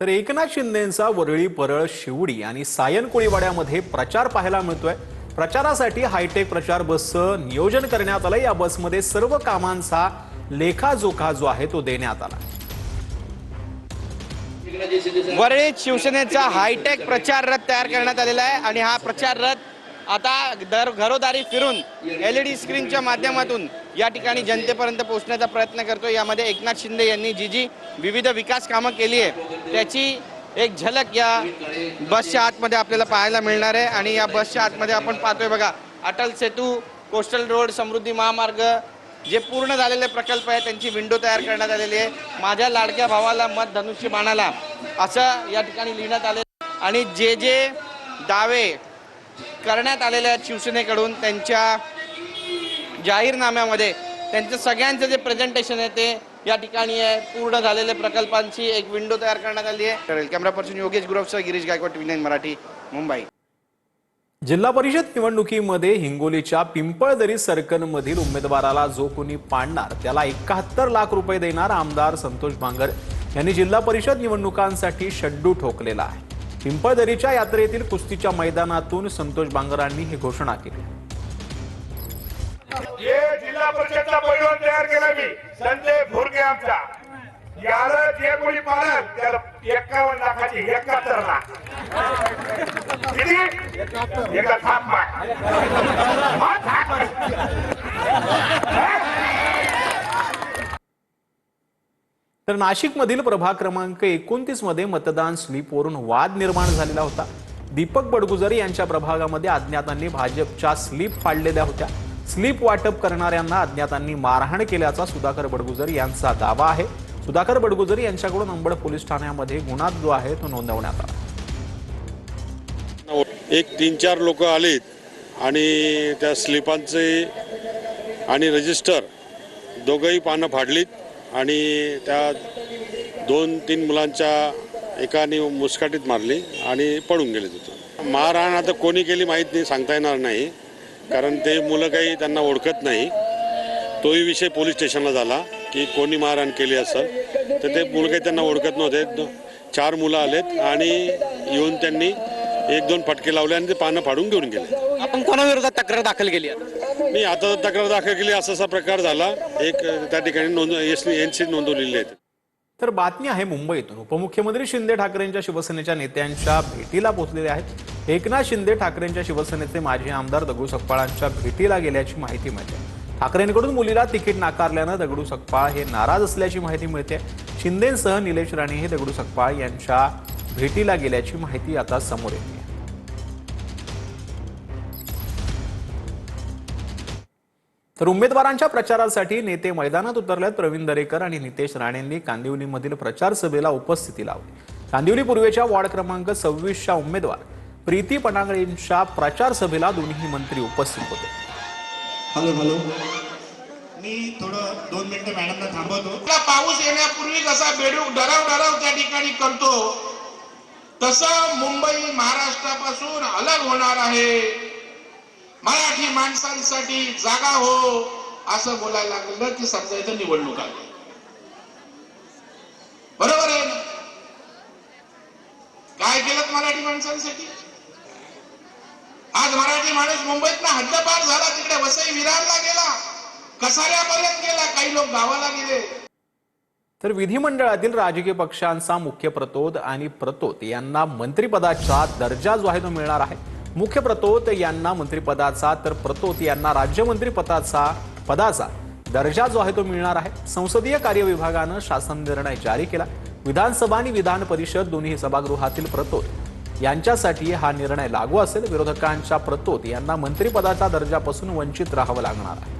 तर एकनाथ शिंदेंचा वरळी, परळ, शिवडी आणि सायन कोळीवाड्यामध्ये प्रचार पाहायला मिळतोय। प्रचारासाठी हायटेक प्रचार बसचं नियोजन करण्यात आलं। या बसमध्ये सर्व कामांचा लेखाजोखा जो आहे तो देण्यात आला। वरळीत शिवसेनेचा हायटेक प्रचार रथ तयार करण्यात आलेला आहे आणि हा प्रचार रथ आता घरोदारी फिरून LED स्क्रीनच्या माध्यमातून या ठिकाणी जनतेपर्यंत पोहोचण्याचा प्रयत्न करतो। यामध्ये एकनाथ शिंदे यांनी जी विविध विकास कामं केली आहे त्याची एक झलक या बसच्या आतमध्ये आपल्याला पाहायला मिळणार आहे। आणि या बसच्या आतमध्ये आपण पाहतोय बघा, अटल सेतू, कोस्टल रोड, समृद्धी महामार्ग जे पूर्ण झालेले प्रकल्प आहेत त्यांची विंडो तयार करण्यात आलेली आहे। माझ्या लाडक्या भावाला मत धनुष्य बाणाला असं या ठिकाणी लिहिण्यात आले आणि जे दावे करण्यात आलेले आहेत शिवसेनेकडून त्यांच्या जाहीरनाम्यामध्ये त्यांचं सगळ्यांचं जे प्रेझेंटेशन आहे ते या ठिकाणी आहे। पूर्ण झालेल्या प्रकल्पांची एक विंडो तयार करण्यात आली आहे। कॅमेरा पर्सन योगेश गुरवसह गिरीश गायकवाड, TV9 मराठी, मुंबई। जिल्हा परिषद निवडणुकीमध्ये हिंगोलीच्या पिंपळदरी सर्कलमधील उमेदवाराला जो कोणी पाडणार त्याला 71 लाख रुपये देणार आमदार संतोष बांगर यांनी जिल्हा परिषद निवडणुकांसाठी शड्डू ठोकलेला आहे। पिंपळदरीच्या यात्रेतील कुस्तीच्या मैदानातून संतोष बांगरांनी ही घोषणा केली। जिल्हा परिषदचा पैलवान तयार केला मी संजय भुरगे आमचा, याला जे कोणी पाडेल त्याला 51 लाखाची 71 लाख किती एका थाप मार तर नाशिकमधील प्रभाग क्रमांक 29 मध्ये मतदान स्लिपवरून वाद निर्माण झालेला होता। दीपक बडगुजर यांच्या प्रभागामध्ये अज्ञातांनी भाजपच्या स्लिप फाडलेल्या होत्या। स्लिप वाटप करणाऱ्यांना अज्ञातांनी मारहाण केल्याचा सुधाकर बडगुजर यांचा दावा आहे। सुधाकर बडगुजर यांच्याकडून अंबड पोलीस ठाण्यामध्ये गुन्हा जो आहे तो नोंदवण्यात आला। एक 3-4 लोक आलेत आणि त्या स्लिपांचे आणि रजिस्टर दोघंही पानं फाडलीत आणि त्या 2-3 मुलांच्या एकाने मुस्काटीत मारली आणि पळून गेले तिथून। मारहाण आता कोणी केली माहीत नाही, सांगता येणार नाही, कारण ते मुलं काही त्यांना ओळखत नाही। तोही विषय पोलीस स्टेशनला झाला की कोणी मारहाण केली असेल, तर ते मुलं काही त्यांना ओळखत नव्हते। 4 मुलं आलेत आणि येऊन त्यांनी 1-2 फटके लावले आणि ते पानं फाडून घेऊन गेले। आपण कोणाविरोधात तक्रार दाखल केली आहे? मी आता तक्रार दाखल केली, असा प्रकार झाला। एक त्या ठिकाणी NC नोंदवलेली आहे। तर बातमी आहे मुंबईतून। उपमुख्यमंत्री शिंदे ठाकरेंच्या शिवसेनेच्या नेत्यांच्या भेटीला पोहोचलेले आहेत। एकनाथ शिंदे ठाकरेंच्या शिवसेनेचे माजी आमदार दगडू सकपाळांच्या भेटीला गेल्याची माहिती मिळते। ठाकरेंकडून मुलीला तिकीट नाकारल्यानं दगडू सकपाळ हे नाराज असल्याची माहिती मिळते। शिंदेंसह निलेश राणे हे दगडू सकपाळ यांच्या भेटीला गेल्याची माहिती आता समोर येते। तर उमेदवारांच्या प्रचारासाठी नेते मैदानात उतरल्यात। प्रवीण दरेकर आणि नितेश राणेंनी कांदिवलीमधील प्रचार सभेला उपस्थिती लावली। कांदिवली पूर्वेच्या वॉर्ड क्रमांक 26च्या उमेदवार प्रीती पणागळेंच्या प्रचार सभेला दोन्ही मंत्री उपस्थित होते। हॅलो मी थोडं 2 मिनिटं मॅडमला थांबवतो। पाऊस येण्यापूर्वी कसा बेडूक डराव त्या ठिकाणी करतो तसं मुंबई महाराष्ट्रापासून अलग होणार आहे। मराठी माणसांसाठी जागा हो असं बोलायला लागलं की समजायचं निवडणूक आली। बरोबर आहे? काय केलं मराठी माणसांसाठी? आज मराठी माणूस मुंबईतनं हद्दपार झाला, तिकडे वसई विरारला गेला, कसाऱ्यापर्यंत गेला, काही लोक गावाला गेले। तर विधिमंडळातील राजकीय पक्षांचा मुख्य प्रतोद आणि प्रतोद यांना मंत्रिपदाचा दर्जा जो आहे तो मिळणार आहे। मुख्य प्रतोद यांना मंत्रिपदाचा तर प्रतोद यांना राज्यमंत्री पदाचा दर्जा जो आहे तो मिळणार आहे। संसदीय कार्य विभागानं शासन निर्णय जारी केला। विधानसभा आणि विधान परिषद दोन्ही सभागृहातील प्रतोद यांच्यासाठी हा निर्णय लागू असेल। विरोधकांच्या प्रतोद यांना मंत्रिपदाच्या दर्जापासून वंचित राहावं लागणार आहे।